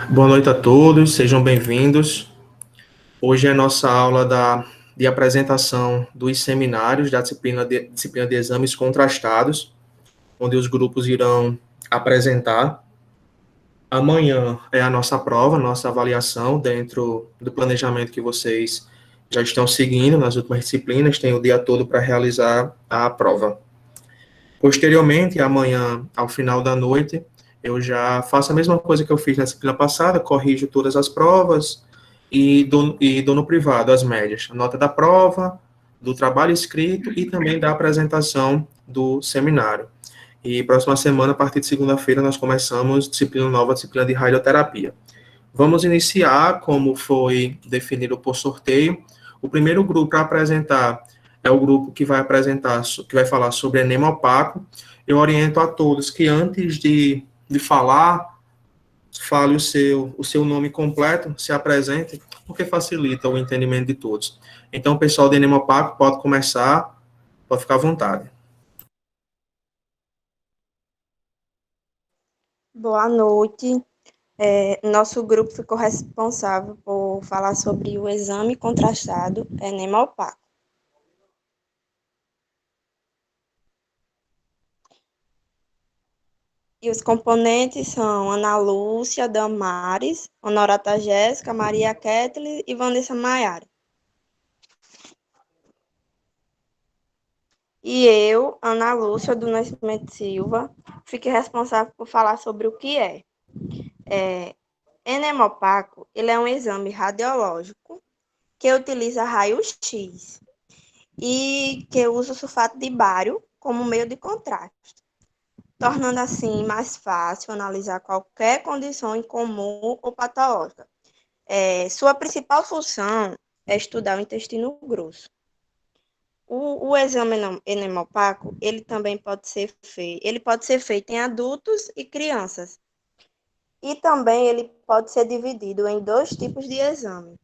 Boa noite a todos, sejam bem-vindos. Hoje é nossa aula de apresentação dos seminários da disciplina de exames contrastados, onde os grupos irão apresentar. Amanhã é a nossa prova, nossa avaliação dentro do planejamento que vocês já estão seguindo nas últimas disciplinas, tem o dia todo para realizar a prova. Posteriormente, amanhã, ao final da noite, eu já faço a mesma coisa que eu fiz na disciplina passada, corrijo todas as provas e dou no privado as médias, a nota da prova, do trabalho escrito e também da apresentação do seminário. E próxima semana, a partir de segunda-feira, nós começamos disciplina nova, disciplina de radioterapia. Vamos iniciar, como foi definido por sorteio. O primeiro grupo para apresentar é o grupo que vai apresentar, que vai falar sobre enema opaco. Eu oriento a todos que antes de falar, fale o seu nome completo, se apresente, porque facilita o entendimento de todos. Então, o pessoal do enema opaco pode começar, pode ficar à vontade. Boa noite. Nosso grupo ficou responsável por falar sobre o exame contrastado enema opaco. E os componentes são Ana Lúcia, Damares, Honorata Jéssica, Maria Kathleen e Vanessa Maiara. E eu, Ana Lúcia do Nascimento Silva, fiquei responsável por falar sobre o que enema opaco. Ele é um exame radiológico que utiliza raio-x e que usa o sulfato de bário como meio de contraste, tornando assim mais fácil analisar qualquer condição incomum ou patológica. Sua principal função é estudar o intestino grosso. O exame enemopaco, ele pode ser feito em adultos e crianças. E também ele pode ser dividido em dois tipos de exame.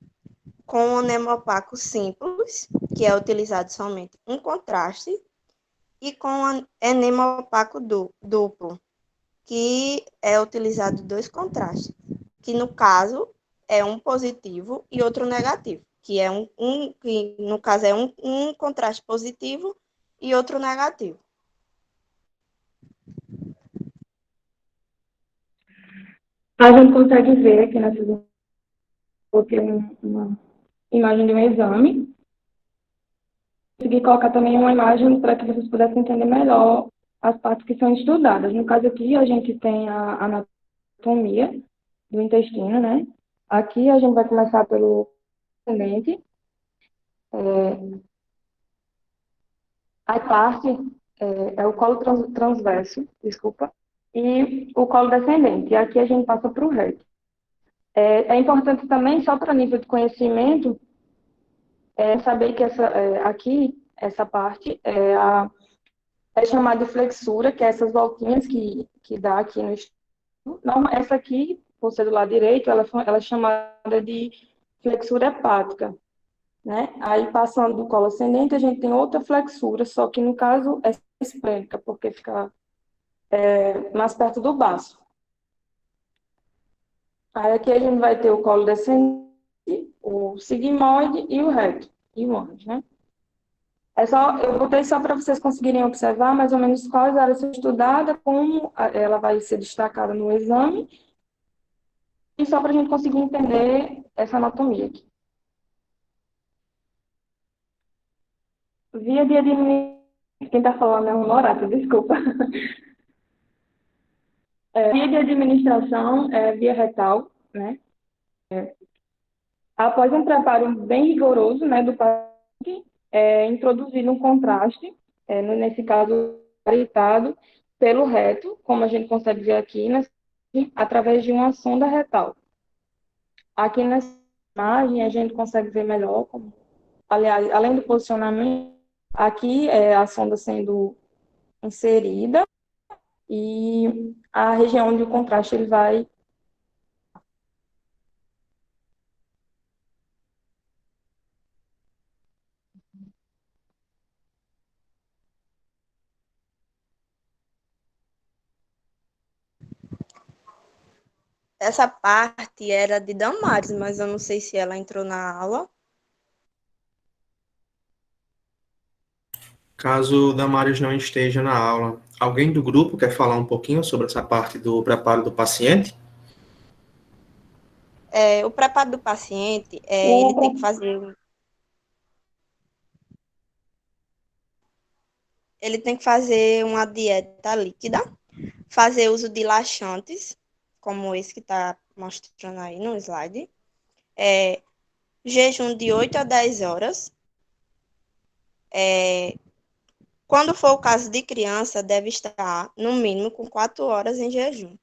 Com o enemopaco simples, que é utilizado somente um contraste, e com enema opaco duplo, que é utilizado dois contrastes, que no caso é um positivo e outro negativo, que no caso é um contraste positivo e outro negativo. A gente consegue ver aqui nessa coloquei uma imagem de um exame. Consegui colocar também uma imagem para que vocês pudessem entender melhor as partes que são estudadas. No caso aqui, a gente tem a anatomia do intestino, né? Aqui a gente vai começar pelo ascendente. A parte é o colo transverso, desculpa, e o colo descendente. E aqui a gente passa para o reto. É importante também, só para nível de conhecimento, saber que essa parte é chamada de flexura, que é essas voltinhas que dá aqui no estudo. Não, essa aqui, por ser do lado direito, ela é chamada de flexura hepática, né? Aí, passando do colo ascendente, a gente tem outra flexura, só que no caso é esplênica, porque fica mais perto do baço. Aí aqui a gente vai ter o colo descendente, o sigmoide e o reto, e o ânus, né? Eu botei só para vocês conseguirem observar mais ou menos quais áreas são estudadas, como ela vai ser destacada no exame, e só para a gente conseguir entender essa anatomia aqui. Via de administração, quem está falando é o Honorato, desculpa. Via de administração é via retal, né? Após um preparo bem rigoroso, né, do paciente, introduzido um contraste, nesse caso, orientado pelo reto, como a gente consegue ver aqui, né, através de uma sonda retal. Aqui nessa imagem, a gente consegue ver melhor, aliás, além do posicionamento, aqui é a sonda sendo inserida e a região onde o contraste ele vai. Essa parte era de Damares, mas eu não sei se ela entrou na aula. Caso Damares não esteja na aula, alguém do grupo quer falar um pouquinho sobre essa parte do preparo do paciente? O preparo do paciente, ele tem que O, fazer, ele tem que fazer uma dieta líquida, fazer uso de laxantes, como esse que está mostrando aí no slide, é, jejum de 8 a 10 horas. Quando for o caso de criança, deve estar, no mínimo, com 4 horas em jejum.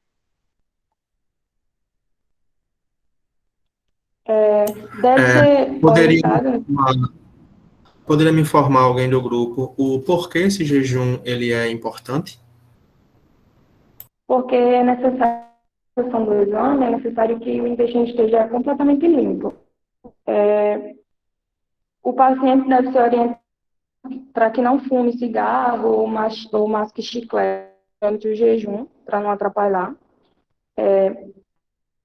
deve É, ser poderia, orientado, poderia me informar alguém do grupo o porquê esse jejum ele é importante? porque é necessário, a questão do exame, é necessário que o intestino esteja completamente limpo. O paciente deve ser orientado para que não fume cigarro ou masque chiclete durante o jejum, para não atrapalhar.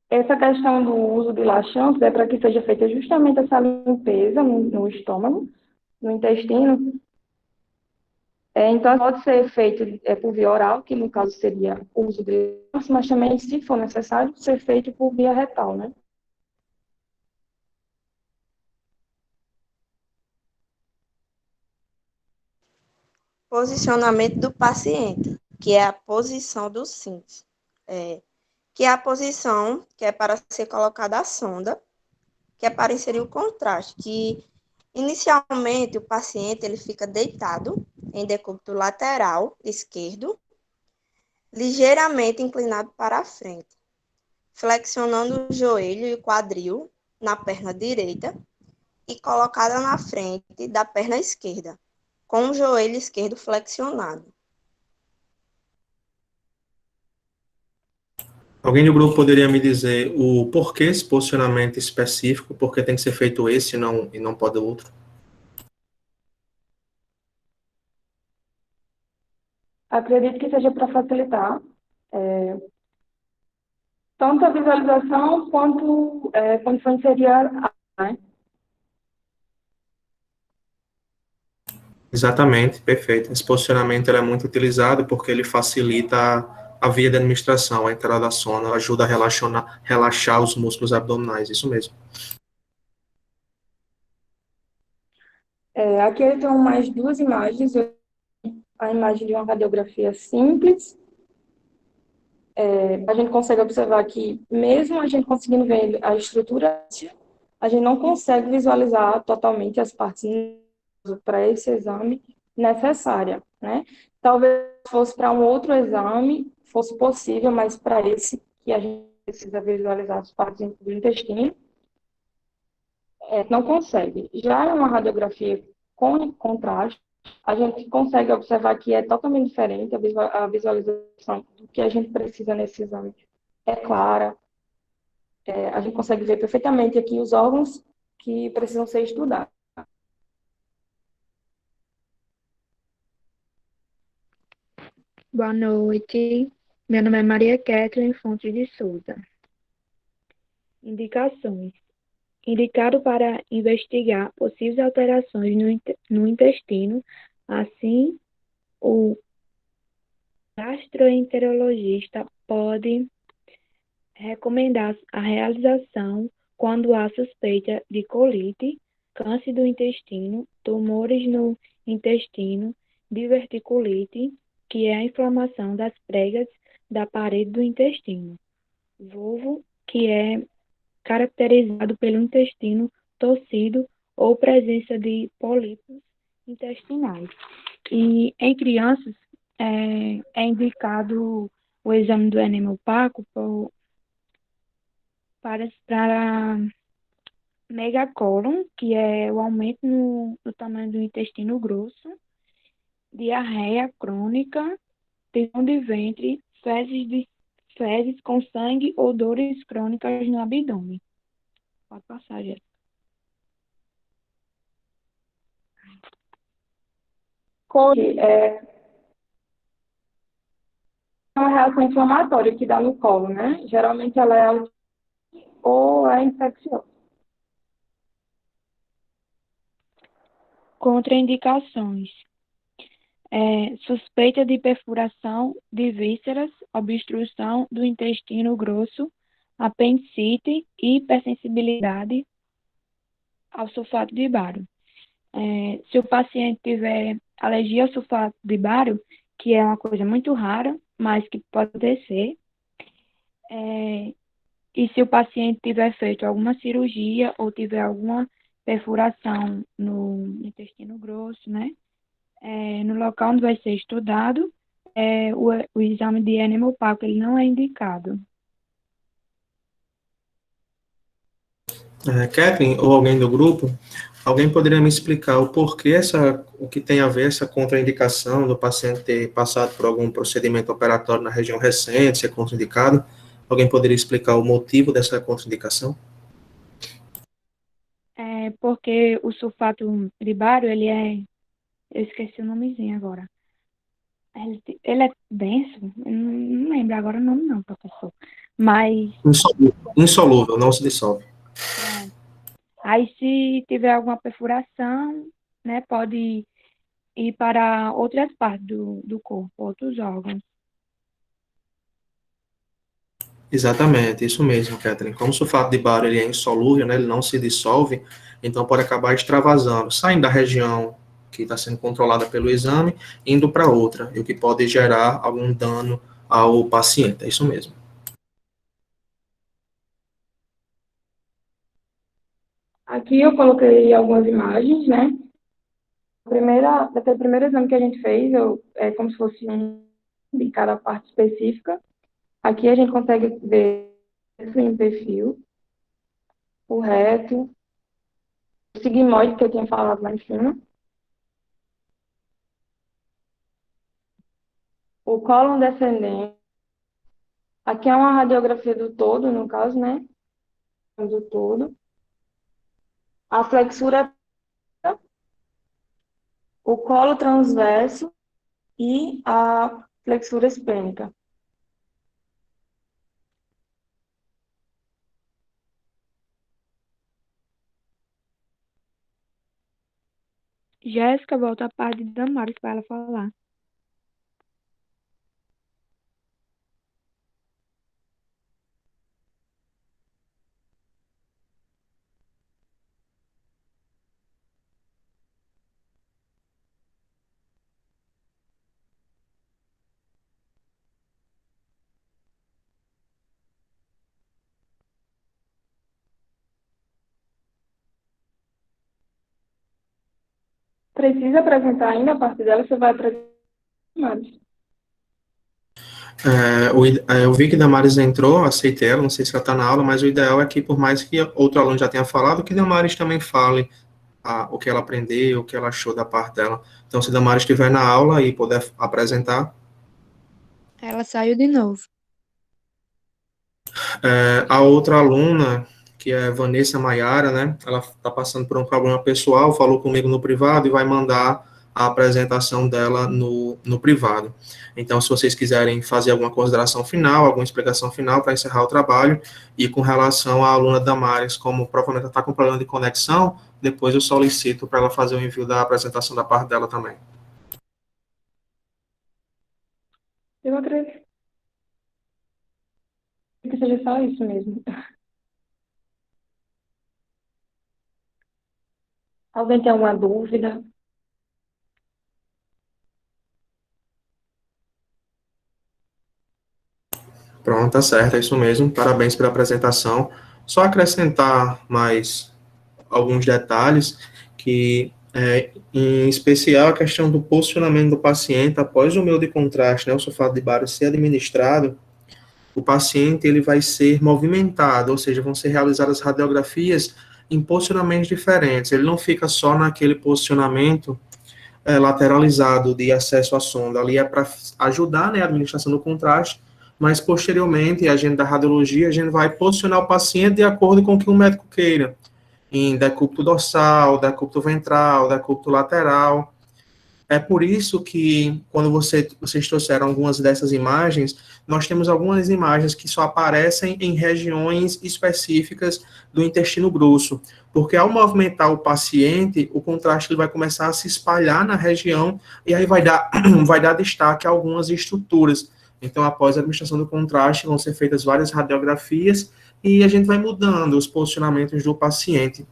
Essa questão do uso de laxantes é para que seja feita justamente essa limpeza no estômago, no intestino. Então, pode ser feito por via oral, que no caso seria o uso de laxantes, mas também, se for necessário, ser feito por via retal, né? Posicionamento do paciente, que é a posição do cinto, que é a posição que é para ser colocada a sonda, que é para inserir o contraste, que inicialmente o paciente ele fica deitado em decúbito lateral esquerdo, ligeiramente inclinado para a frente, flexionando o joelho e o quadril na perna direita e colocada na frente da perna esquerda, com o joelho esquerdo flexionado. Alguém do grupo poderia me dizer o porquê esse posicionamento específico, porque tem que ser feito esse e não pode outro? Acredito que seja para facilitar tanto a visualização quanto quando for inserir né? Exatamente, perfeito. Esse posicionamento ele é muito utilizado porque ele facilita a via de administração, a entrada da sono, ajuda a relaxar os músculos abdominais, isso mesmo. Aqui eu tenho mais duas imagens. A imagem de uma radiografia simples. A gente consegue observar que, mesmo a gente conseguindo ver a estrutura, a gente não consegue visualizar totalmente as partes para esse exame necessária, né? Talvez fosse para um outro exame, fosse possível, mas para esse que a gente precisa visualizar as partes do intestino, não consegue. Já em uma radiografia com contraste, a gente consegue observar que é totalmente diferente a visualização do que a gente precisa nesse exame. É clara, a gente consegue ver perfeitamente aqui os órgãos que precisam ser estudados. Boa noite. Meu nome é Maria Kathleen Fontes de Souza. Indicações. Indicado para investigar possíveis alterações no intestino, assim, o gastroenterologista pode recomendar a realização quando há suspeita de colite, câncer do intestino, tumores no intestino, diverticulite, que é a inflamação das pregas da parede do intestino, vulvo, que é caracterizado pelo intestino torcido ou presença de pólipos intestinais. E em crianças é indicado o exame do enema opaco para megacolon, que é o aumento no tamanho do intestino grosso, diarreia crônica, prisão de ventre, fezes com sangue ou dores crônicas no abdômen. Pode passar, Jéssica. É uma reação inflamatória que dá no colo, né? Geralmente ela é ou é infecciosa. Contraindicações. Suspeita de perfuração de vísceras, obstrução do intestino grosso, apendicite e hipersensibilidade ao sulfato de bário. Se o paciente tiver alergia ao sulfato de bário, que é uma coisa muito rara, mas que pode acontecer, e se o paciente tiver feito alguma cirurgia ou tiver alguma perfuração no intestino grosso, né? No local onde vai ser estudado, o exame de enema opaco ele não é indicado. Catherine, ou alguém do grupo, alguém poderia me explicar o porquê o que tem a ver essa contraindicação do paciente ter passado por algum procedimento operatório na região recente, ser contraindicado? Alguém poderia explicar o motivo dessa contraindicação? Porque o sulfato de bário, eu esqueci o nomezinho agora. Ele é denso, eu não lembro agora o nome não, professor. Mas, Insolúvel, não se dissolve. aí se tiver alguma perfuração, né, pode ir para outras partes do corpo, outros órgãos. Exatamente, isso mesmo, Catherine. Como o sulfato de bário ele é insolúvel, né, ele não se dissolve, então pode acabar extravasando, saindo da região que está sendo controlada pelo exame, indo para outra, e o que pode gerar algum dano ao paciente, é isso mesmo. Aqui eu coloquei algumas imagens, né? Daquele primeiro exame que a gente fez, é como se fosse de cada parte específica. Aqui a gente consegue ver o perfil, o reto, o sigmoide que eu tinha falado lá em cima, o cólon descendente. Aqui é uma radiografia do todo, no caso, né? Do todo. A flexura, o colo transverso e a flexura esplênica. Jéssica, volta a parte de Damares para ela falar. Precisa apresentar ainda a parte dela, você vai apresentar mais. Eu vi que Damares entrou, aceitei ela, não sei se ela está na aula, mas o ideal é que, por mais que outro aluno já tenha falado, que Damares também fale o que ela aprendeu, o que ela achou da parte dela. Então, se Damares estiver na aula e puder apresentar. Ela saiu de novo. A outra aluna, que é Vanessa Maiara, né, ela está passando por um problema pessoal, falou comigo no privado e vai mandar a apresentação dela no privado. Então, se vocês quiserem fazer alguma consideração final, alguma explicação final para encerrar o trabalho, e com relação à aluna Damares, como provavelmente ela está com problema de conexão, depois eu solicito para ela fazer o envio da apresentação da parte dela também. Eu acredito que seja só isso mesmo. Alguém tem alguma dúvida? Pronto, tá certo, é isso mesmo. Parabéns pela apresentação. Só acrescentar mais alguns detalhes, que em especial a questão do posicionamento do paciente após o meio de contraste, né, o sulfato de bário ser administrado, o paciente ele vai ser movimentado, ou seja, vão ser realizadas radiografias em posicionamentos diferentes, ele não fica só naquele posicionamento lateralizado de acesso à sonda, ali é para ajudar, né, a administração do contraste, mas posteriormente, a gente da radiologia, a gente vai posicionar o paciente de acordo com o que o médico queira, em decúbito dorsal, decúbito ventral, decúbito lateral. É por isso que, quando vocês trouxeram algumas dessas imagens, nós temos algumas imagens que só aparecem em regiões específicas do intestino grosso, porque ao movimentar o paciente, o contraste ele vai começar a se espalhar na região e aí vai dar, vai dar destaque a algumas estruturas. Então, após a administração do contraste, vão ser feitas várias radiografias e a gente vai mudando os posicionamentos do paciente.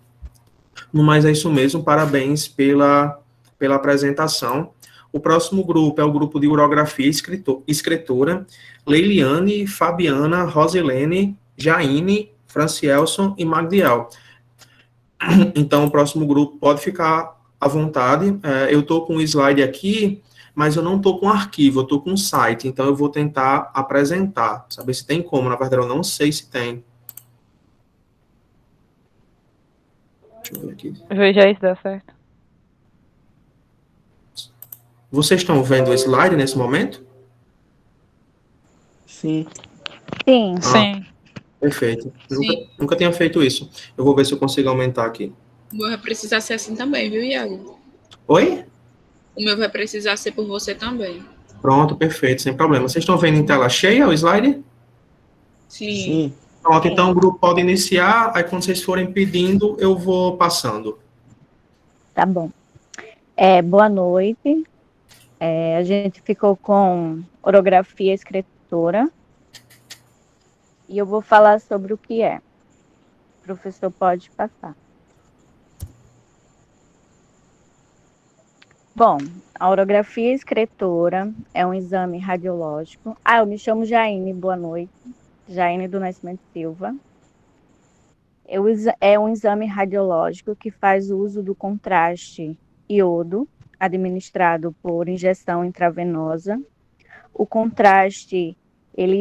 No mais, é isso mesmo, parabéns pela apresentação. O próximo grupo é o grupo de urografia escritora, Leiliane, Fabiana, Rosilene, Jaine, Francielson e Magdiel. Então, o próximo grupo pode ficar à vontade. Eu estou com o slide aqui, mas eu não estou com arquivo, eu estou com site, então eu vou tentar apresentar, saber se tem como, na verdade eu não sei se tem. Deixa eu ver aqui. Veja aí se dá certo. Vocês estão vendo o slide nesse momento? Sim. Sim. Sim. Perfeito. Sim. Nunca tinha feito isso. Eu vou ver se eu consigo aumentar aqui. O meu vai precisar ser assim também, viu, Iago? Oi? O meu vai precisar ser por você também. Pronto, perfeito, sem problema. Vocês estão vendo em tela cheia o slide? Sim. Sim. Pronto, então o grupo pode iniciar, aí quando vocês forem pedindo, eu vou passando. Tá bom. Boa noite. A gente ficou com orografia escritora e eu vou falar sobre o que é. O professor pode passar. Bom, a orografia escritora é um exame radiológico. Eu me chamo Jaine, boa noite. Jaine do Nascimento Silva. É um exame radiológico que faz uso do contraste iodo, administrado por injeção intravenosa. O contraste, ele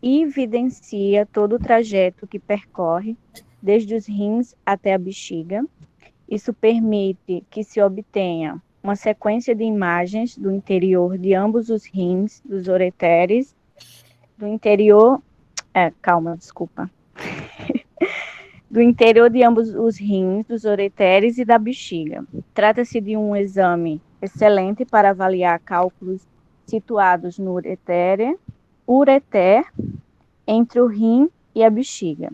evidencia todo o trajeto que percorre, desde os rins até a bexiga. Isso permite que se obtenha uma sequência de imagens do interior de ambos os rins, dos ureteres, do interior... do interior de ambos os rins, dos ureteres e da bexiga. Trata-se de um exame excelente para avaliar cálculos situados no ureter, entre o rim e a bexiga.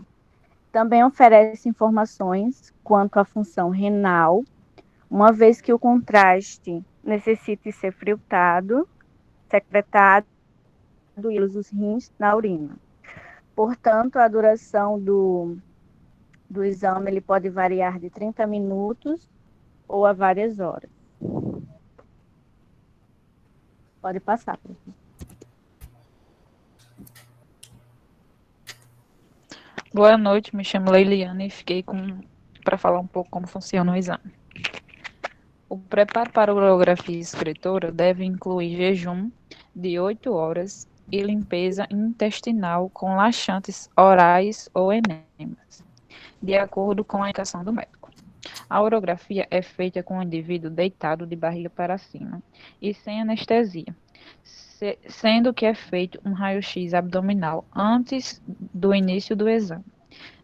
Também oferece informações quanto à função renal, uma vez que o contraste necessite ser filtrado, secretado dos rins na urina. Portanto, a duração do exame ele pode variar de 30 minutos ou a várias horas. Pode passar, professor. Boa noite, me chamo Leiliane e fiquei para falar um pouco como funciona o exame. O preparo para a urografia escritora deve incluir jejum de 8 horas e limpeza intestinal com laxantes orais ou enemas, de acordo com a indicação do médico. A urografia é feita com o indivíduo deitado de barriga para cima e sem anestesia, sendo que é feito um raio-x abdominal antes do início do exame.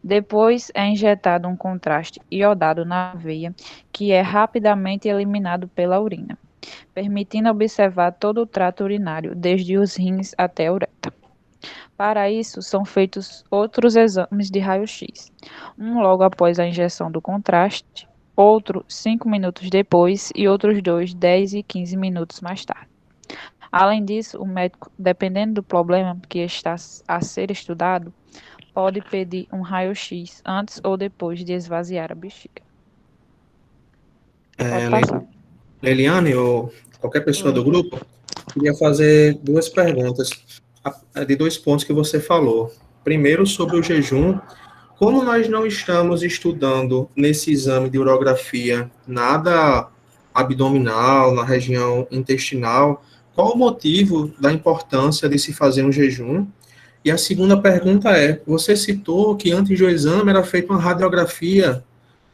Depois é injetado um contraste iodado na veia, que é rapidamente eliminado pela urina, permitindo observar todo o trato urinário, desde os rins até a uretra. Para isso, são feitos outros exames de raio-x, um logo após a injeção do contraste, outro 5 minutos depois e outros 2, 10 e 15 minutos mais tarde. Além disso, o médico, dependendo do problema que está a ser estudado, pode pedir um raio-x antes ou depois de esvaziar a bexiga. Leiliane, ou qualquer pessoa do grupo, queria fazer duas perguntas de 2 pontos que você falou. Primeiro, sobre o jejum. Como nós não estamos estudando nesse exame de urografia nada abdominal, na região intestinal, qual o motivo da importância de se fazer um jejum? E a segunda pergunta é, você citou que antes do exame era feita uma radiografia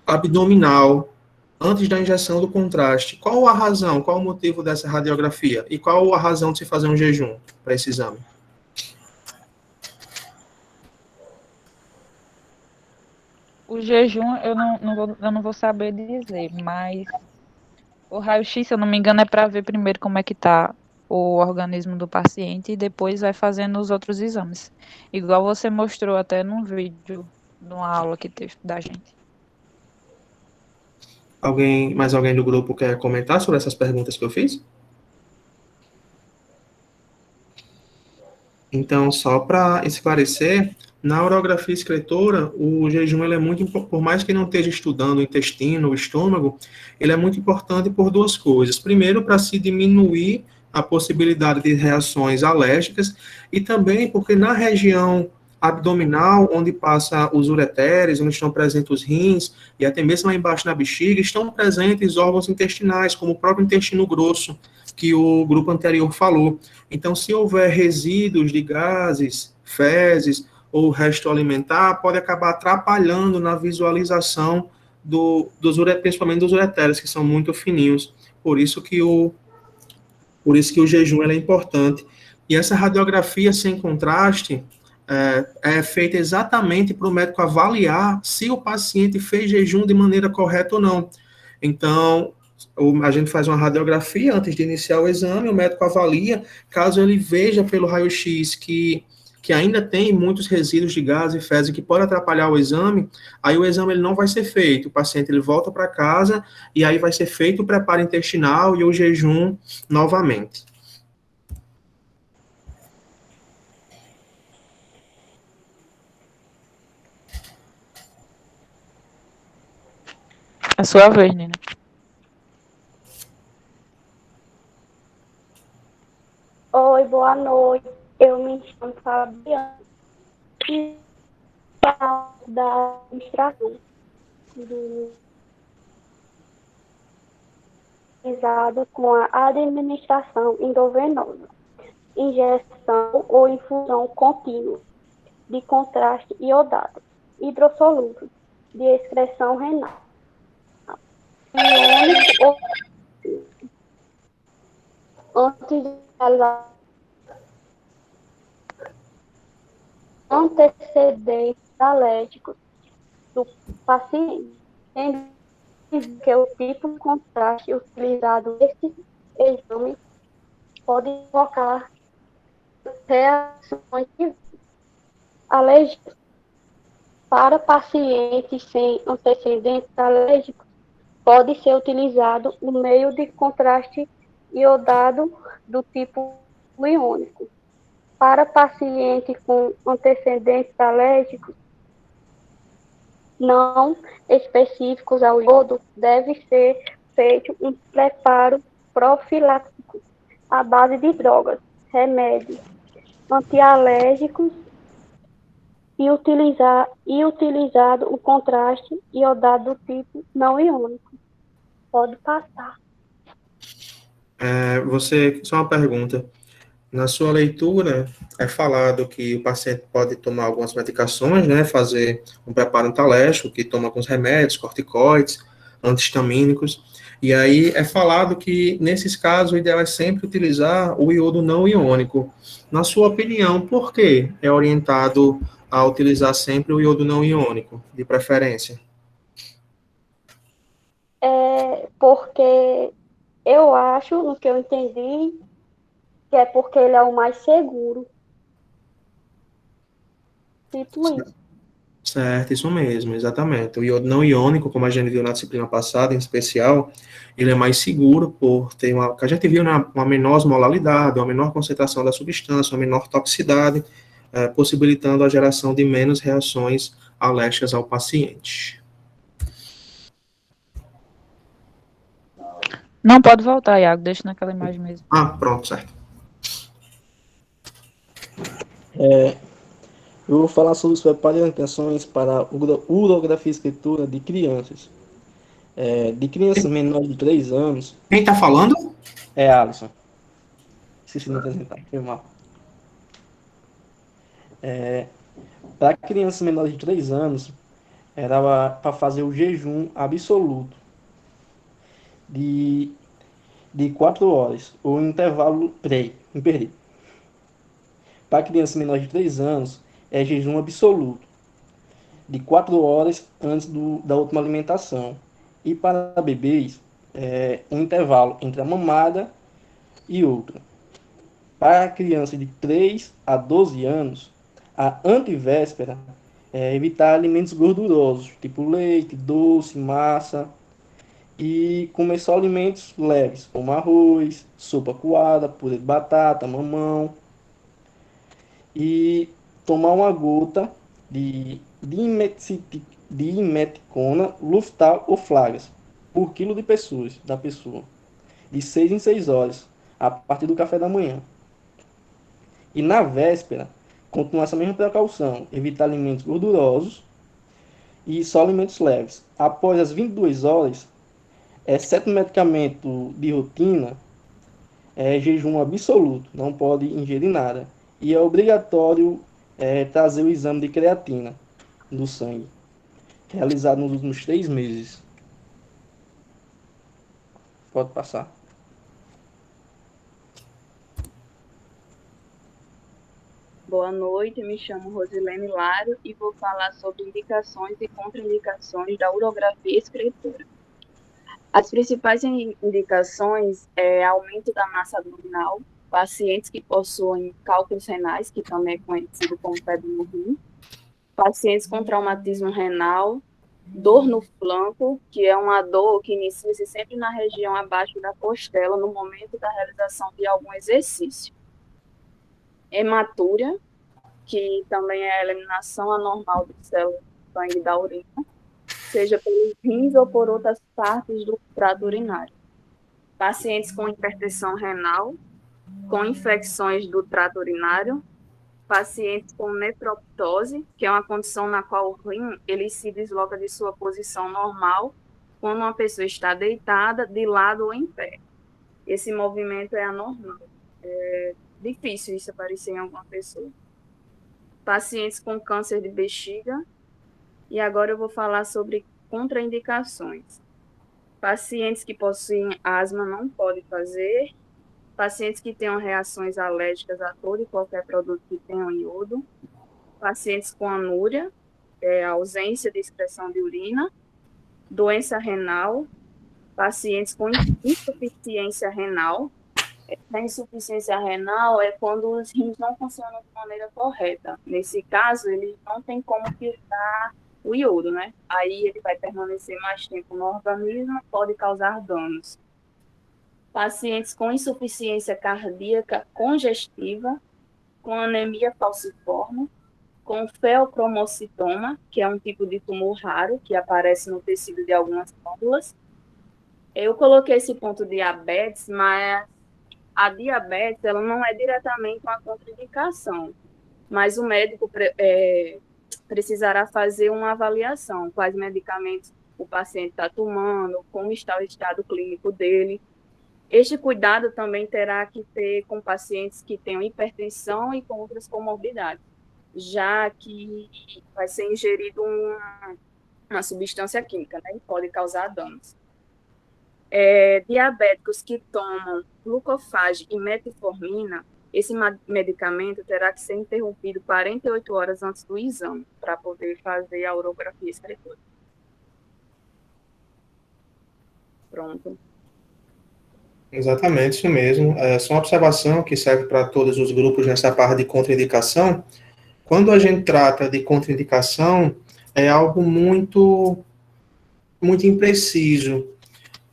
abdominal, antes da injeção do contraste. Qual a razão, qual o motivo dessa radiografia? E qual a razão de se fazer um jejum para esse exame? O jejum eu não vou saber dizer, mas O raio-x, se eu não me engano, é para ver primeiro como é que está o organismo do paciente e depois vai fazendo os outros exames. Igual você mostrou até num vídeo, numa aula que teve da gente. Mais alguém do grupo quer comentar sobre essas perguntas que eu fiz? Então, só para esclarecer, na urografia excretora, o jejum ele é por mais que não esteja estudando o intestino, o estômago, ele é muito importante por duas coisas. Primeiro, para se diminuir a possibilidade de reações alérgicas e também porque na região abdominal, onde passa os ureteres, onde estão presentes os rins e até mesmo lá embaixo na bexiga, estão presentes órgãos intestinais, como o próprio intestino grosso, que o grupo anterior falou. Então, se houver resíduos de gases, fezes ou resto alimentar, pode acabar atrapalhando na visualização principalmente dos ureteres, que são muito fininhos. Por isso que o jejum é importante. E essa radiografia sem contraste é feita exatamente para o médico avaliar se o paciente fez jejum de maneira correta ou não. Então, a gente faz uma radiografia antes de iniciar o exame, o médico avalia, caso ele veja pelo raio-x que ainda tem muitos resíduos de gás e fezes que pode atrapalhar o exame, aí o exame ele não vai ser feito, o paciente ele volta para casa e aí vai ser feito o preparo intestinal e o jejum novamente. É sua vez, Nina. Oi, boa noite. Eu me chamo Fabiana e falo da administração do realizado com a administração endovenosa, injeção ou infusão contínua de contraste iodado, hidrossolúvel, de excreção renal, iônico ou antes de realizar antecedentes alérgicos do paciente, sendo que o tipo de contraste utilizado nesse exame pode provocar reações alérgicas. Para pacientes sem antecedentes alérgicos, pode ser utilizado o meio de contraste iodado do tipo iônico. Para pacientes com antecedentes alérgicos não específicos ao iodo, deve ser feito um preparo profilático à base de drogas, remédios antialérgicos e utilizado o contraste iodado do tipo não iônico. Pode passar. Só uma pergunta. Na sua leitura, é falado que o paciente pode tomar algumas medicações, né, fazer um preparo antalérgico, que toma alguns remédios, corticoides, antihistamínicos, e aí é falado que, nesses casos, o ideal é sempre utilizar o iodo não iônico. Na sua opinião, por que é orientado a utilizar sempre o iodo não iônico, de preferência? Porque eu acho, no que eu entendi, que é porque ele é o mais seguro. Tipo isso. Certo, isso mesmo, exatamente. O iodo não iônico, como a gente viu na disciplina passada, em especial, ele é mais seguro por ter que a gente viu uma menor osmolaridade, uma menor concentração da substância, uma menor toxicidade, possibilitando a geração de menos reações alérgicas ao paciente. Não pode voltar, Iago, deixa naquela imagem mesmo. Pronto, certo. Eu vou falar sobre os preparos e orientações para a urografia e escritura de crianças. De crianças menores de 3 anos. Quem está falando? É Alisson. Esqueci de apresentar, foi mal. Para crianças menores de 3 anos, era para fazer o jejum absoluto de 4 horas, ou intervalo imperdível. Para crianças menores de 3 anos, é jejum absoluto, de 4 horas antes da última alimentação. E para bebês, um intervalo entre a mamada e outra. Para a criança de 3 a 12 anos, a antivéspera é evitar alimentos gordurosos, tipo leite, doce, massa, e comer só alimentos leves, como arroz, sopa coada, purê de batata, mamão, e tomar uma gota de dimeticona, Luftal ou Flagas por quilo de pessoas, da pessoa, de 6 em 6 horas, a partir do café da manhã. E na véspera, continuar essa mesma precaução, evitar alimentos gordurosos e só alimentos leves. Após as 22 horas, exceto medicamento de rotina, é jejum absoluto, não pode ingerir nada. E é obrigatório trazer o exame de creatina do sangue, realizado nos últimos 3 meses. Pode passar. Boa noite, me chamo Rosilene Lário e vou falar sobre indicações e contraindicações da urografia escritora. As principais indicações é aumento da massa abdominal, pacientes que possuem cálculos renais, que também é conhecido como pedra no rim, pacientes com traumatismo renal, dor no flanco, que é uma dor que inicia-se sempre na região abaixo da costela no momento da realização de algum exercício. Hematúria, que também é a eliminação anormal de células do sangue da urina, seja pelos rins ou por outras partes do trato urinário. Pacientes com hipertensão renal, com infecções do trato urinário, pacientes com nefroptose, que é uma condição na qual o rim ele se desloca de sua posição normal quando uma pessoa está deitada, de lado ou em pé. Esse movimento é anormal. É difícil isso aparecer em alguma pessoa. Pacientes com câncer de bexiga. E agora eu vou falar sobre contraindicações. Pacientes que possuem asma não podem fazer. Pacientes que tenham reações alérgicas a todo e qualquer produto que tenha iodo. Pacientes com anúria, ausência de excreção de urina. Doença renal. Pacientes com insuficiência renal. A insuficiência renal é quando os rins não funcionam de maneira correta. Nesse caso, ele não tem como filtrar o iodo, né? Aí ele vai permanecer mais tempo no organismo, pode causar danos. Pacientes com insuficiência cardíaca congestiva, com anemia falciforme, com feocromocitoma, que é um tipo de tumor raro que aparece no tecido de algumas glândulas. Eu coloquei esse ponto diabetes, mas a diabetes ela não é diretamente uma contraindicação, mas o médico precisará fazer uma avaliação, quais medicamentos o paciente está tomando, como está o estado clínico dele. Este cuidado também terá que ter com pacientes que tenham hipertensão e com outras comorbidades, já que vai ser ingerido uma substância química, né, e pode causar danos. Diabéticos que tomam glucofage e metformina, esse medicamento terá que ser interrompido 48 horas antes do exame, para poder fazer a urografia escritora. Pronto. Exatamente, isso mesmo. Só uma observação que serve para todos os grupos nessa parte de contraindicação. Quando a gente trata de contraindicação, é algo muito, muito impreciso,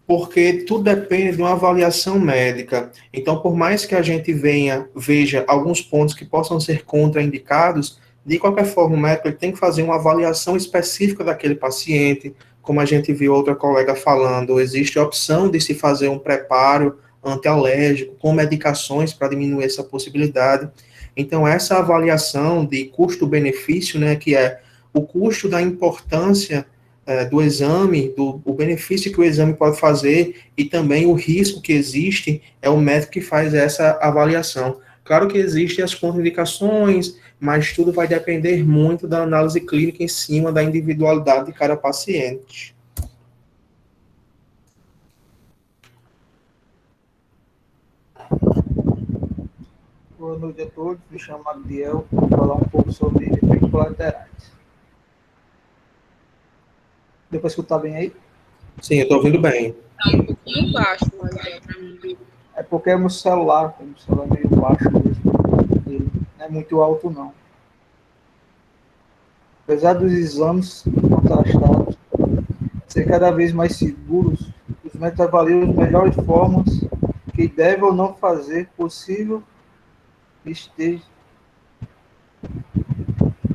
porque tudo depende de uma avaliação médica. Então, por mais que a gente veja alguns pontos que possam ser contraindicados, de qualquer forma, o médico ele tem que fazer uma avaliação específica daquele paciente. Como a gente viu outra colega falando, existe a opção de se fazer um preparo antialérgico com medicações para diminuir essa possibilidade. Então, essa avaliação de custo-benefício, né, que é o custo da importância do exame, o benefício que o exame pode fazer e também o risco que existe, é o médico que faz essa avaliação. Claro que existem as contraindicações, mas tudo vai depender muito da análise clínica em cima da individualidade de cada paciente. Boa noite a todos, me chamo Abdiel, vou falar um pouco sobre efeitos colaterais. Deu para escutar bem aí? Sim, eu estou ouvindo bem. Tá um pouquinho baixo, olha, pra mim. É porque é meu celular, como o celular é meio baixo mesmo. Ele não é muito alto, não. Apesar dos exames contrastados ser cada vez mais seguros, os médicos avaliam as melhores formas que deve ou não fazer possível que esteja,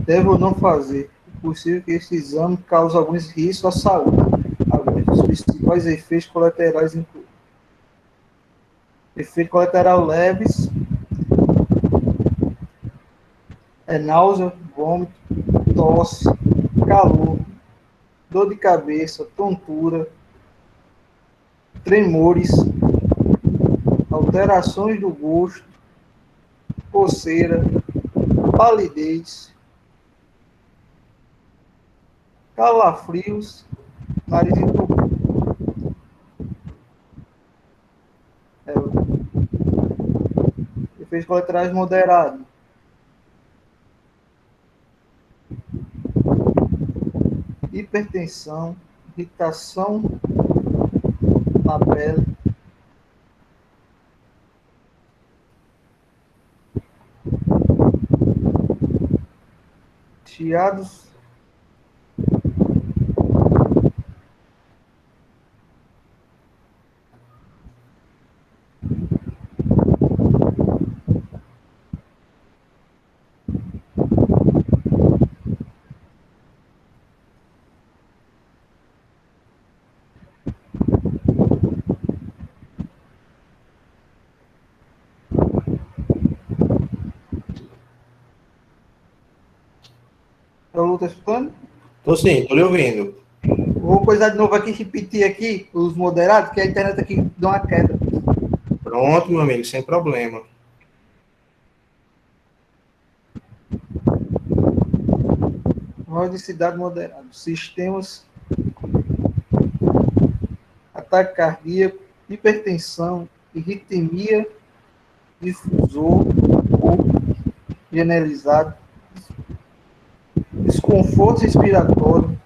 deve ou não fazer possível que esse exame cause alguns riscos à saúde. Alguns dos principais efeitos colaterais incluem efeito colateral leves, náusea, vômito, tosse, calor, dor de cabeça, tontura, tremores, alterações do gosto, coceira, palidez, calafrios, nariz entupido. Efeitos colaterais moderados. Hipertensão, irritação na pele, chiados, tá escutando? Tô sim, tô lhe ouvindo. Vou coisar de novo aqui, repetir aqui os moderados, que a internet aqui dá uma queda. Pronto, meu amigo, sem problema. Modicidade moderada. Sistemas, ataque cardíaco, hipertensão, arritmia, difusor ou generalizado, desconforto respiratório,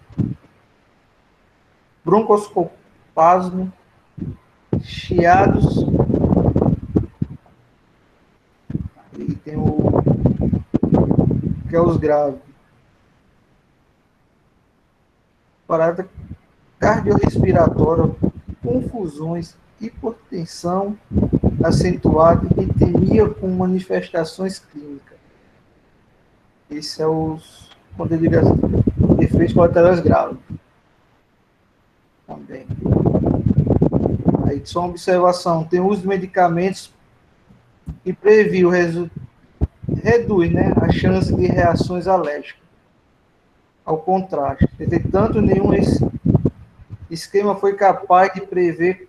broncoespasmo, chiados, e tem o que é os graves. Parada cardiorrespiratória, confusões, hipotensão acentuada, arritmia com manifestações clínicas. Esse é os, quando eu digo assim, efeitos colaterais graves. Também. Aí, só uma observação, tem uso de medicamentos que previo, reduz, né, a chance de reações alérgicas ao contraste. Entretanto, nenhum esquema foi capaz de prever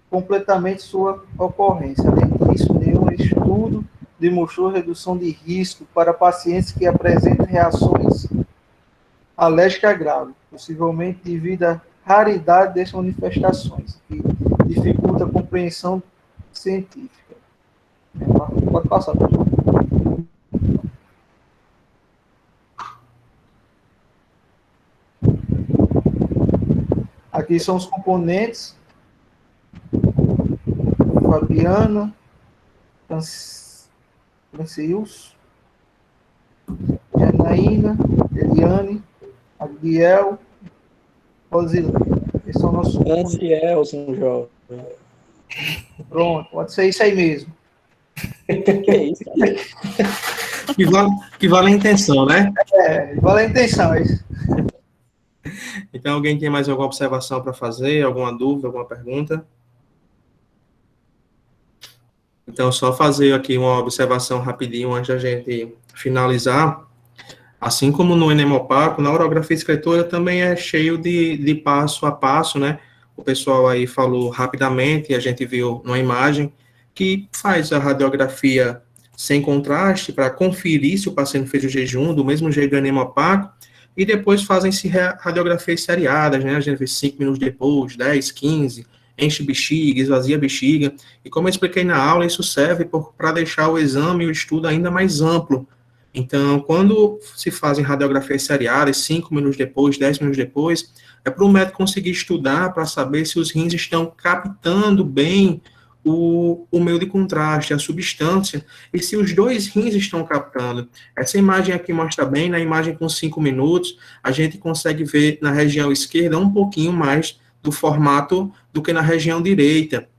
completamente sua ocorrência. Além disso, nenhum estudo demonstrou redução de risco para pacientes que apresentam reações alérgicas graves, possivelmente devido à raridade dessas manifestações, que dificulta a compreensão científica. Pode passar, pessoal. Aqui são os componentes: Fabiana, Francius, Janaína, Eliane, Abiel, Rosilene. Esses são nossos componentes. Francielson, jovem. Pronto, pode ser isso aí mesmo. Que é isso, cara? Que vale a intenção, né? Vale a intenção, é isso. Então, alguém tem mais alguma observação para fazer? Alguma dúvida, alguma pergunta? Então, só fazer aqui uma observação rapidinho antes da gente finalizar. Assim como no enemopaco, na orografia escritora também é cheio de passo a passo, né? O pessoal aí falou rapidamente, a gente viu numa imagem, que faz a radiografia sem contraste para conferir se o paciente fez o jejum, do mesmo jeito do enemopaco, e depois fazem-se radiografias seriadas, né? A gente vê 5 minutos depois, 10, 15, enche bexiga, esvazia bexiga, e como eu expliquei na aula, isso serve para deixar o exame e o estudo ainda mais amplo, Então, quando se fazem radiografias seriadas, 5 minutos depois, 10 minutos depois, é para o médico conseguir estudar para saber se os rins estão captando bem o meio de contraste, a substância, e se os dois rins estão captando. Essa imagem aqui mostra bem, na imagem com 5 minutos, a gente consegue ver na região esquerda um pouquinho mais do formato do que na região direita.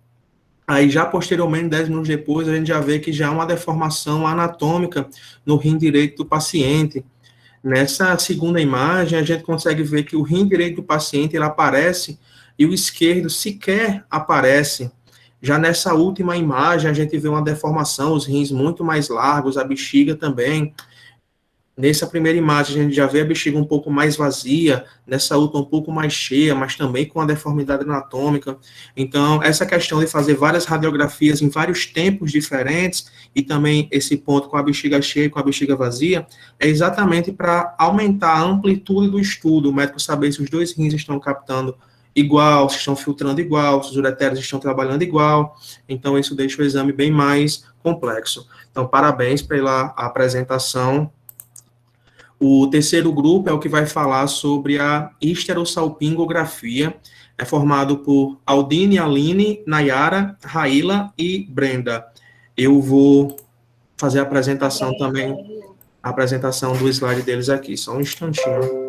Aí já posteriormente, 10 minutos depois, a gente já vê que já há uma deformação anatômica no rim direito do paciente. Nessa segunda imagem, a gente consegue ver que o rim direito do paciente ele aparece e o esquerdo sequer aparece. Já nessa última imagem, a gente vê uma deformação, os rins muito mais largos, a bexiga também. Nessa primeira imagem, a gente já vê a bexiga um pouco mais vazia, nessa outra um pouco mais cheia, mas também com a deformidade anatômica. Então, essa questão de fazer várias radiografias em vários tempos diferentes, e também esse ponto com a bexiga cheia e com a bexiga vazia, é exatamente para aumentar a amplitude do estudo, o médico saber se os dois rins estão captando igual, se estão filtrando igual, se os uretérios estão trabalhando igual. Então, isso deixa o exame bem mais complexo. Então, parabéns pela apresentação. O terceiro grupo é o que vai falar sobre a histerosalpingografia. É formado por Aldine, Aline, Nayara, Raíla e Brenda. Eu vou fazer a apresentação também, a apresentação do slide deles aqui. Só um instantinho.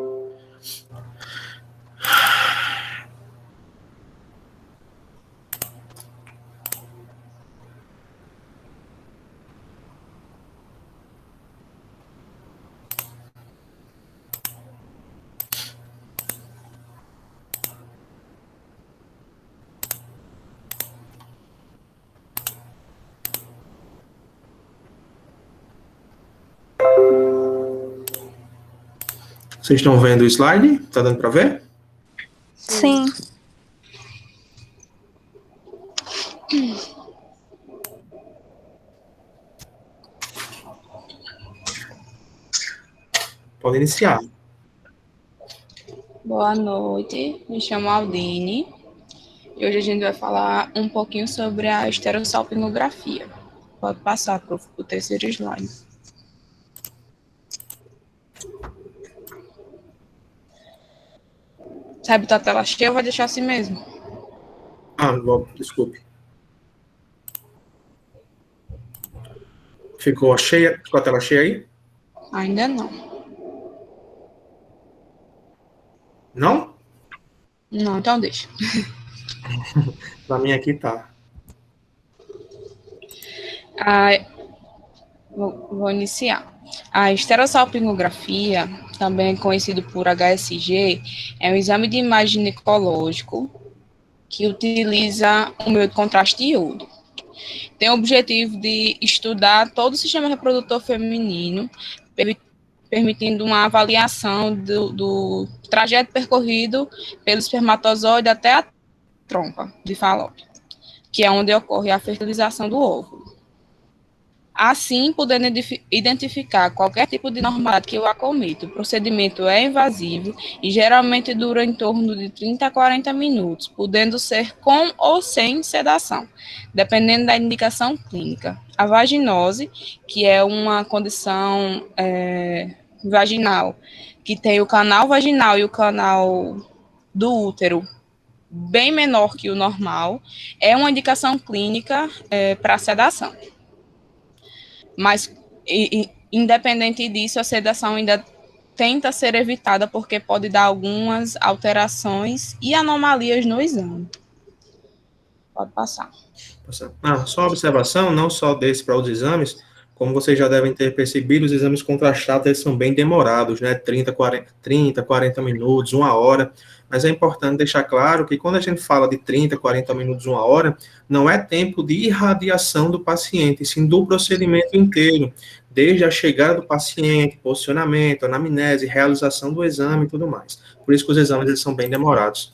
Vocês estão vendo o slide? Tá dando para ver? Sim. Pode iniciar. Boa noite, me chamo Aldine e hoje a gente vai falar um pouquinho sobre a histerosalpingografia. Pode passar para o terceiro slide. Sabe, tá a tela cheia ou vai deixar assim mesmo? Bom, desculpe. Ficou cheia? Ficou a tela cheia aí? Ainda não. Não? Não, então deixa. Para mim aqui tá. Vou iniciar. A histerosalpingografia, também conhecido por HSG, é um exame de imagem ginecológico que utiliza o meio de contraste de iodo. Tem o objetivo de estudar todo o sistema reprodutor feminino, permitindo uma avaliação do trajeto percorrido pelo espermatozoide até a trompa de Falópio, que é onde ocorre a fertilização do óvulo. Assim, podendo identificar qualquer tipo de normalidade que o acometa. O procedimento é invasivo e geralmente dura em torno de 30 a 40 minutos, podendo ser com ou sem sedação, dependendo da indicação clínica. A vaginose, que é uma condição vaginal, que tem o canal vaginal e o canal do útero bem menor que o normal, é uma indicação clínica para sedação. Mas, independente disso, a sedação ainda tenta ser evitada porque pode dar algumas alterações e anomalias no exame. Pode passar. Só uma observação, não só desse para os exames, como vocês já devem ter percebido, os exames contrastados eles são bem demorados, né? 30, 40 minutos, 1 hora. Mas é importante deixar claro que quando a gente fala de 30, 40 minutos, 1 hora, não é tempo de irradiação do paciente, sim do procedimento inteiro, desde a chegada do paciente, posicionamento, anamnese, realização do exame e tudo mais. Por isso que os exames eles são bem demorados.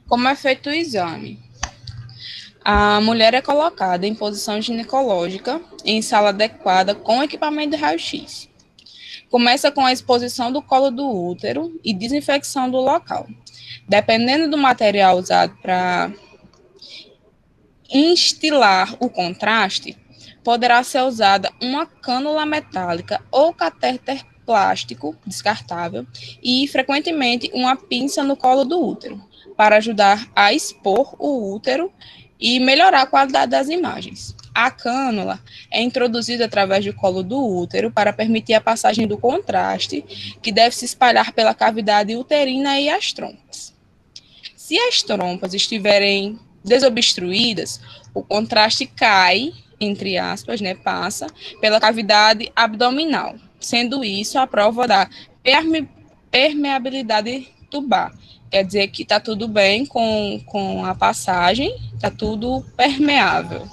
Como é feito o exame? A mulher é colocada em posição ginecológica, em sala adequada, com equipamento de raio-x. Começa com a exposição do colo do útero e desinfecção do local. Dependendo do material usado para instilar o contraste, poderá ser usada uma cânula metálica ou catéter plástico descartável e, frequentemente, uma pinça no colo do útero, para ajudar a expor o útero e melhorar a qualidade das imagens. A cânula é introduzida através do colo do útero para permitir a passagem do contraste, que deve se espalhar pela cavidade uterina e as trompas. Se as trompas estiverem desobstruídas, o contraste cai, entre aspas, passa pela cavidade abdominal, sendo isso a prova da permeabilidade tubar. Quer dizer que está tudo bem com a passagem, está tudo permeável.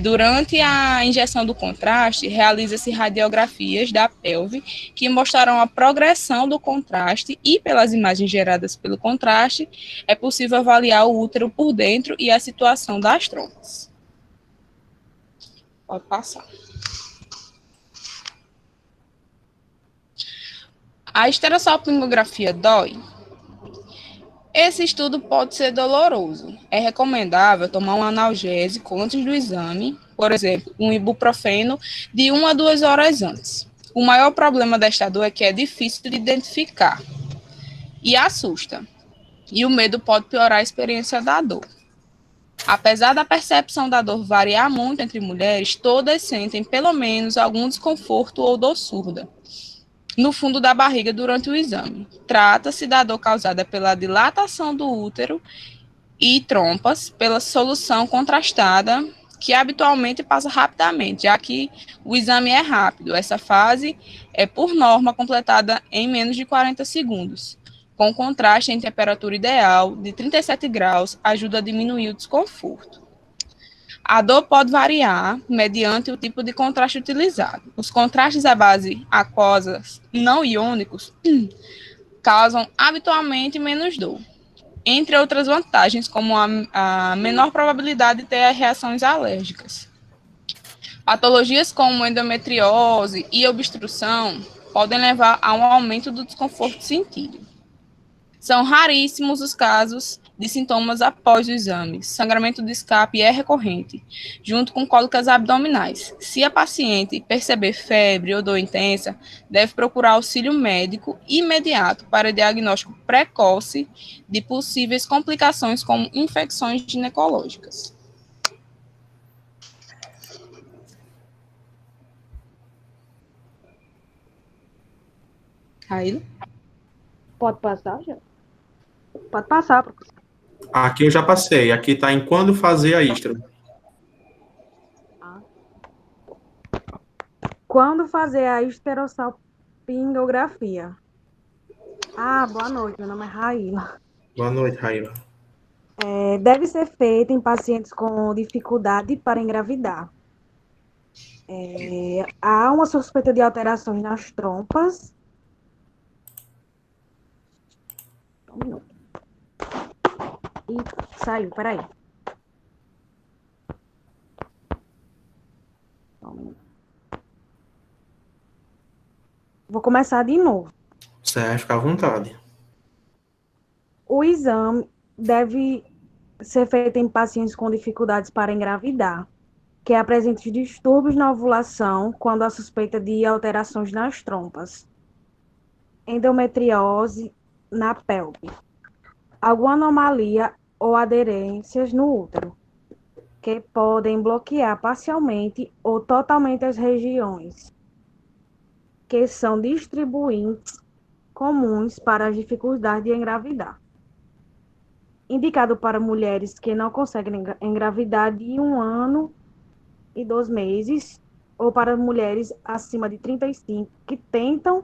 Durante a injeção do contraste, realiza-se radiografias da pelve que mostrarão a progressão do contraste e, pelas imagens geradas pelo contraste, é possível avaliar o útero por dentro e a situação das trompas. Pode passar. A esterossalpingografia dói? Esse estudo pode ser doloroso. É recomendável tomar um analgésico antes do exame, por exemplo, um ibuprofeno de 1 a 2 horas antes. O maior problema desta dor é que é difícil de identificar e assusta. E o medo pode piorar a experiência da dor. Apesar da percepção da dor variar muito entre mulheres, todas sentem pelo menos algum desconforto ou dor surda no fundo da barriga durante o exame. Trata-se da dor causada pela dilatação do útero e trompas, pela solução contrastada, que habitualmente passa rapidamente, já que o exame é rápido. Essa fase é, por norma, completada em menos de 40 segundos. Com contraste em temperatura ideal de 37 graus, ajuda a diminuir o desconforto. A dor pode variar mediante o tipo de contraste utilizado. Os contrastes à base aquosas não iônicos causam habitualmente menos dor, entre outras vantagens, como a menor probabilidade de ter reações alérgicas. Patologias como endometriose e obstrução podem levar a um aumento do desconforto sentido. São raríssimos os casos de sintomas após o exame. Sangramento de escape é recorrente, junto com cólicas abdominais. Se a paciente perceber febre ou dor intensa, deve procurar auxílio médico imediato para diagnóstico precoce de possíveis complicações como infecções ginecológicas. Aí? Pode passar, já? Pode passar, professor. Aqui eu já passei. Aqui está em quando fazer a extra. Quando fazer a esterossalpingografia? Boa noite, meu nome é Raíla. Boa noite, Raíla. Deve ser feita em pacientes com dificuldade para engravidar. Há uma suspeita de alterações nas trompas. Um minuto. Saiu, peraí. Um minuto. Vou começar de novo. Certo, fica à vontade. O exame deve ser feito em pacientes com dificuldades para engravidar, que apresentem distúrbios na ovulação quando há suspeita de alterações nas trompas, endometriose na pelve, alguma anomalia ou aderências no útero, que podem bloquear parcialmente ou totalmente as regiões, que são distribuintes comuns para as dificuldades de engravidar. Indicado para mulheres que não conseguem engravidar de 1 ano e 2 meses, ou para mulheres acima de 35 que tentam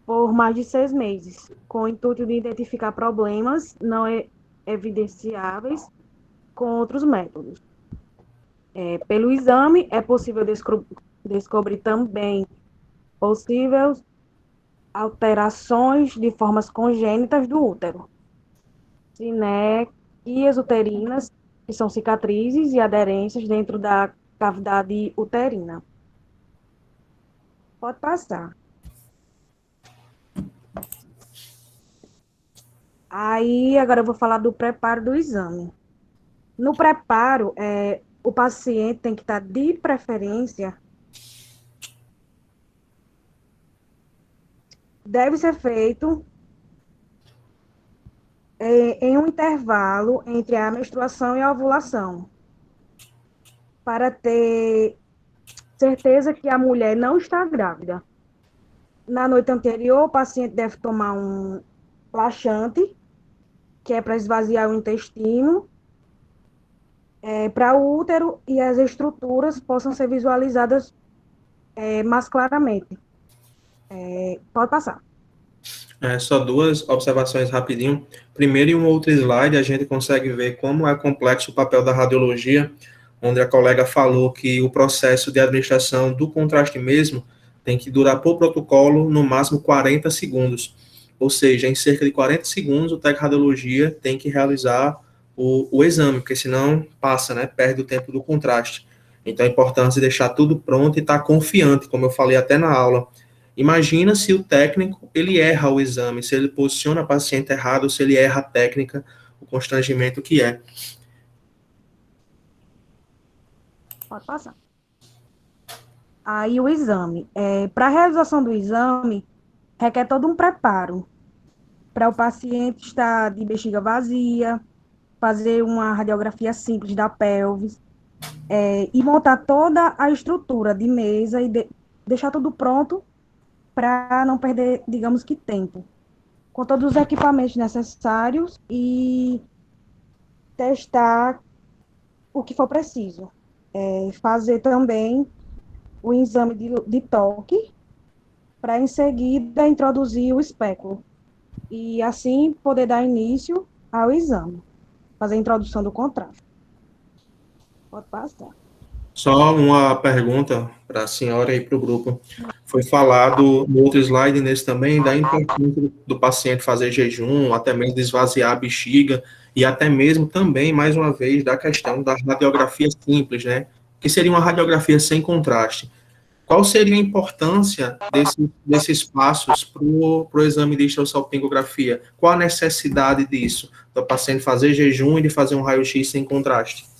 por mais de 6 meses, com o intuito de identificar problemas não evidenciáveis com outros métodos. Pelo exame, é possível descobrir também possíveis alterações de formas congênitas do útero, sinequias uterinas, que são cicatrizes e aderências dentro da cavidade uterina. Pode passar. Aí, agora eu vou falar do preparo do exame. No preparo, o paciente tem que estar, de preferência, deve ser feito em um intervalo entre a menstruação e a ovulação, para ter certeza que a mulher não está grávida. Na noite anterior, o paciente deve tomar um laxante, que é para esvaziar o intestino, para o útero e as estruturas possam ser visualizadas mais claramente. Pode passar. Só duas observações rapidinho. Primeiro, em um outro slide, a gente consegue ver como é complexo o papel da radiologia, onde a colega falou que o processo de administração do contraste mesmo tem que durar, por protocolo, no máximo 40 segundos. Ou seja, em cerca de 40 segundos, o técnico de radiologia tem que realizar o exame, porque senão passa, né? Perde o tempo do contraste. Então, é importante deixar tudo pronto e estar confiante, como eu falei até na aula. Imagina se o técnico, ele erra o exame, se ele posiciona o paciente errado, se ele erra a técnica, o constrangimento que é. Pode passar. Aí o exame. Para a realização do exame, requer todo um preparo. Para o paciente estar de bexiga vazia, fazer uma radiografia simples da pelvis, e montar toda a estrutura de mesa e deixar tudo pronto para não perder, digamos que, tempo. Com todos os equipamentos necessários e testar o que for preciso. Fazer também o exame de toque, para em seguida introduzir o espéculo. E assim poder dar início ao exame. Fazer a introdução do contraste. Pode passar. Só uma pergunta para a senhora e para o grupo. Foi falado no outro slide, nesse também, da importância do paciente fazer jejum, até mesmo esvaziar a bexiga, e até mesmo também, mais uma vez, da questão da radiografia simples, né? Que seria uma radiografia sem contraste. Qual seria a importância desses passos para o exame de histerossalpingografia? Qual a necessidade disso? Do paciente fazer jejum e de fazer um raio-x sem contraste?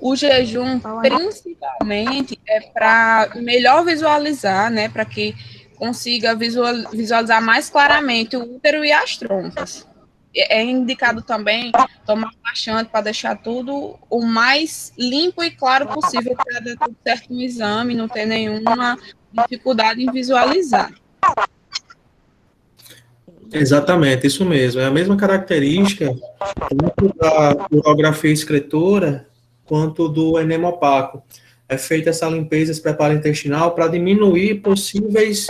O jejum, principalmente, é para melhor visualizar, né? Para que consiga visualizar mais claramente o útero e as trompas. É indicado também tomar laxante para deixar tudo o mais limpo e claro possível, para dar tudo certo no exame, não ter nenhuma dificuldade em visualizar. Exatamente, isso mesmo. É a mesma característica tanto da urografia excretora quanto do enema opaco. É feita essa limpeza, esse preparo intestinal para diminuir possíveis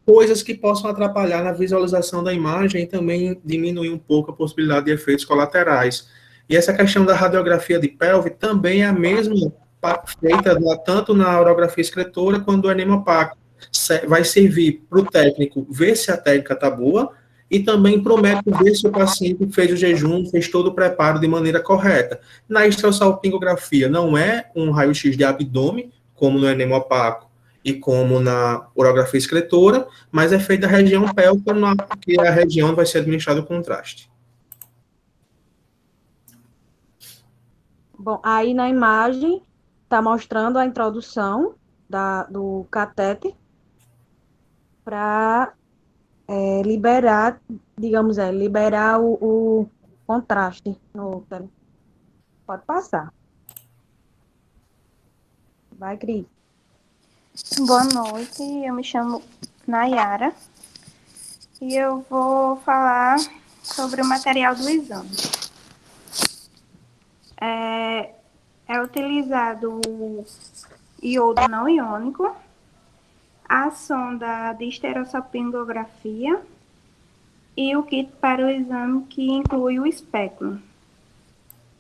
coisas que possam atrapalhar na visualização da imagem e também diminuir um pouco a possibilidade de efeitos colaterais. E essa questão da radiografia de pelve também é a mesma feita tanto na urografia excretora quanto do enema opaco. Vai servir para o técnico ver se a técnica está boa e também para o médico ver se o paciente fez o jejum, fez todo o preparo de maneira correta. Na histerossalpingografia não é um raio-x de abdômen, como no enema opaco e como na urografia excretora, mas é feita a região pélvica, que é a região onde vai ser administrado o contraste. Bom, aí na imagem está mostrando a introdução do catéter para liberar, digamos, liberar o contraste no útero. Pode passar. Vai, Cris. Boa noite, eu me chamo Nayara e eu vou falar sobre o material do exame. É utilizado o iodo não iônico, a sonda de histerossalpingografia e o kit para o exame, que inclui o espéculo.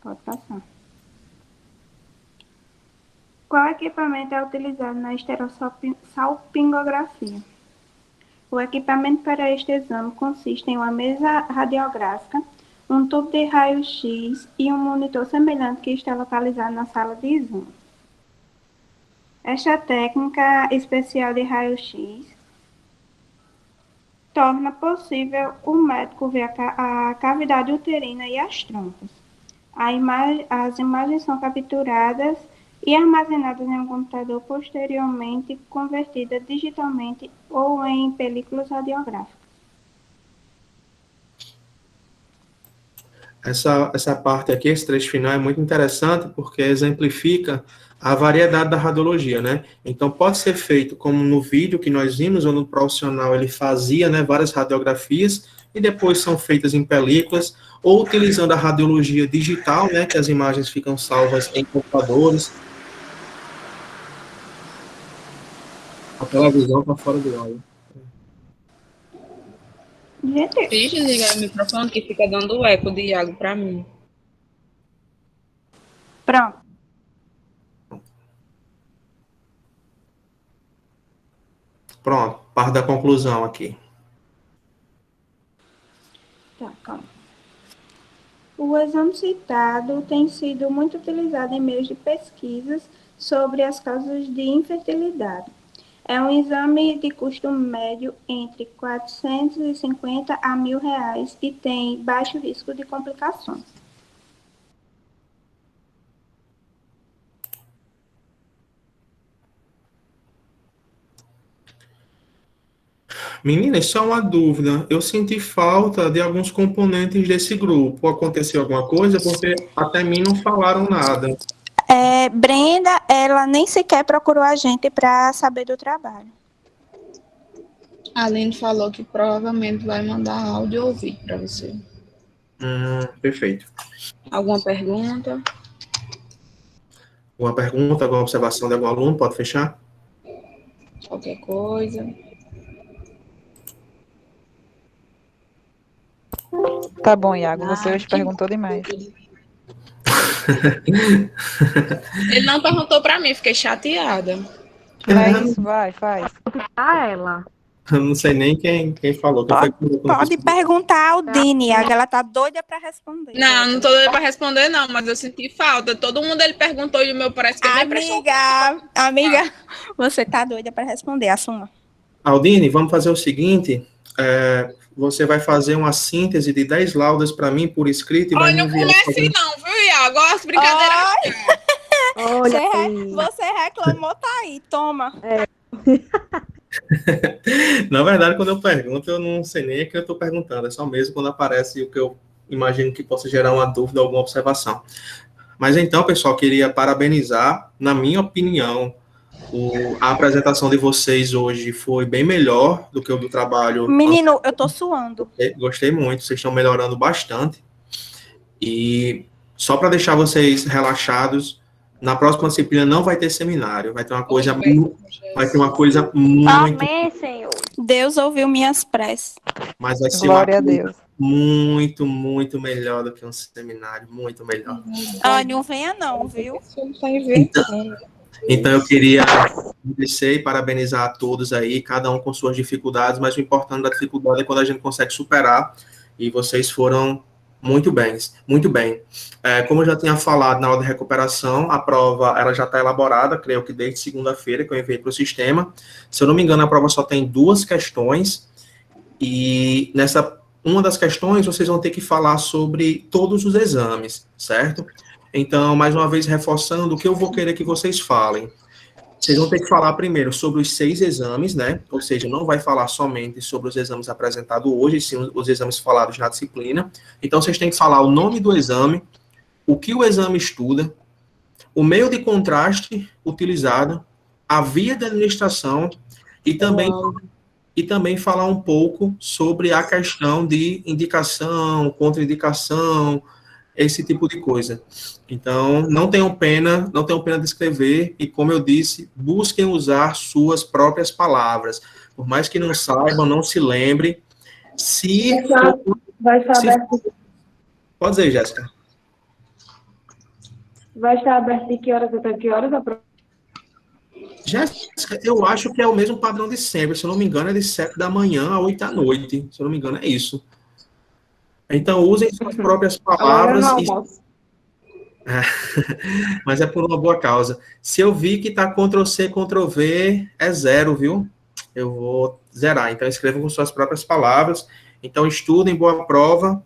Pode passar. Qual equipamento é utilizado na histerossalpingografia? O equipamento para este exame consiste em uma mesa radiográfica, um tubo de raio-x e um monitor semelhante que está localizado na sala de exame. Esta técnica especial de raio-x torna possível o médico ver a cavidade uterina e as trompas. As imagens são capturadas e armazenadas em um computador, posteriormente convertidas digitalmente ou em películas radiográficas. Essa parte aqui, esse trecho final é muito interessante porque exemplifica a variedade da radiologia, né? Então, pode ser feito como no vídeo que nós vimos, onde o profissional ele fazia, né, várias radiografias e depois são feitas em películas, ou utilizando a radiologia digital, né, que as imagens ficam salvas em computadores. A televisão está fora do ar. Deixa eu desligar o microfone que fica dando eco de Iago para mim. Pronto. Pronto, parte da conclusão aqui. Tá, calma. O exame citado tem sido muito utilizado em meios de pesquisas sobre as causas de infertilidade. É um exame de custo médio entre R$ 450 a R$ 1.000 e tem baixo risco de complicações. Menina, só uma dúvida. Eu senti falta de alguns componentes desse grupo. Aconteceu alguma coisa? Porque até mim não falaram nada. Brenda, ela nem sequer procurou a gente para saber do trabalho. A Aline falou que provavelmente vai mandar áudio ou vídeo para você. Perfeito. Alguma pergunta? Alguma pergunta, alguma observação de algum aluno? Pode fechar? Qualquer coisa. Tá bom, Iago, você hoje perguntou demais. Ele não perguntou para mim, fiquei chateada. É isso, vai, faz. Ela. Eu não sei nem quem falou. Pode perguntar ao Dini, ela tá doida para responder. Não tô doida para responder, não, mas eu senti falta. Todo mundo ele perguntou e o meu parece que Amiga, você tá doida para responder, assuma. Aldine, vamos fazer o seguinte. Você vai fazer uma síntese de 10 laudas para mim por escrito e vai me enviar. Não comece não, viu, Iago? Gosto de brincadeira. Você reclamou, tá aí, toma. Na verdade, quando eu pergunto, eu não sei nem o que eu estou perguntando. É só mesmo quando aparece o que eu imagino que possa gerar uma dúvida, alguma observação. Mas então, pessoal, queria parabenizar. Na minha opinião, a apresentação de vocês hoje foi bem melhor do que o do trabalho. Menino, eu tô suando. Gostei muito, vocês estão melhorando bastante. E só para deixar vocês relaxados, na próxima disciplina não vai ter seminário, vai ter uma coisa muito. Amém, Senhor. Deus ouviu minhas preces. Mas vai ser Glória a Deus. Muito, muito melhor do que um seminário, muito melhor. Não venha não, viu? Então eu queria agradecer e parabenizar a todos aí, cada um com suas dificuldades, mas o importante da dificuldade é quando a gente consegue superar, e vocês foram muito bem, muito bem. Como eu já tinha falado na aula de recuperação, a prova ela já está elaborada, creio que desde segunda-feira que eu enviei para o sistema. Se eu não me engano, a prova só tem 2 questões, e nessa uma das questões vocês vão ter que falar sobre todos os exames, certo? Então, mais uma vez, reforçando o que eu vou querer que vocês falem. Vocês vão ter que falar primeiro sobre os 6 exames, né? Ou seja, não vai falar somente sobre os exames apresentados hoje, sim os exames falados na disciplina. Então, vocês têm que falar o nome do exame, o que o exame estuda, o meio de contraste utilizado, a via de administração e também falar um pouco sobre a questão de indicação, contraindicação, esse tipo de coisa. Então, não tenham pena de escrever, e como eu disse, busquem usar suas próprias palavras. Por mais que não saibam, não se lembre. Pode dizer, Jéssica. Vai estar aberto de que horas até que horas? Jéssica, eu acho que é o mesmo padrão de sempre. Se eu não me engano, é de 7 da manhã a 8 da noite. Se eu não me engano, é isso. Então, usem suas próprias palavras. Mas é por uma boa causa. Se eu vi que está Ctrl+C, Ctrl+V, é 0, viu? eu vou zerar. Então, escrevam com suas próprias palavras. Então, estudem, boa prova.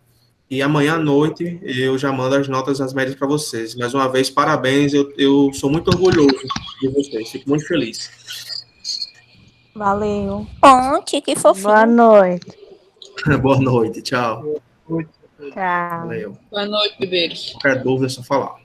E amanhã à noite eu já mando as notas, as médias para vocês. Mais uma vez, parabéns. Eu sou muito orgulhoso de vocês. Fico muito feliz. Valeu. Ponte, que fofinho. Boa noite. Boa noite. Tchau. Tchau. Valeu. Boa noite, bebês. Qualquer dúvida é só falar.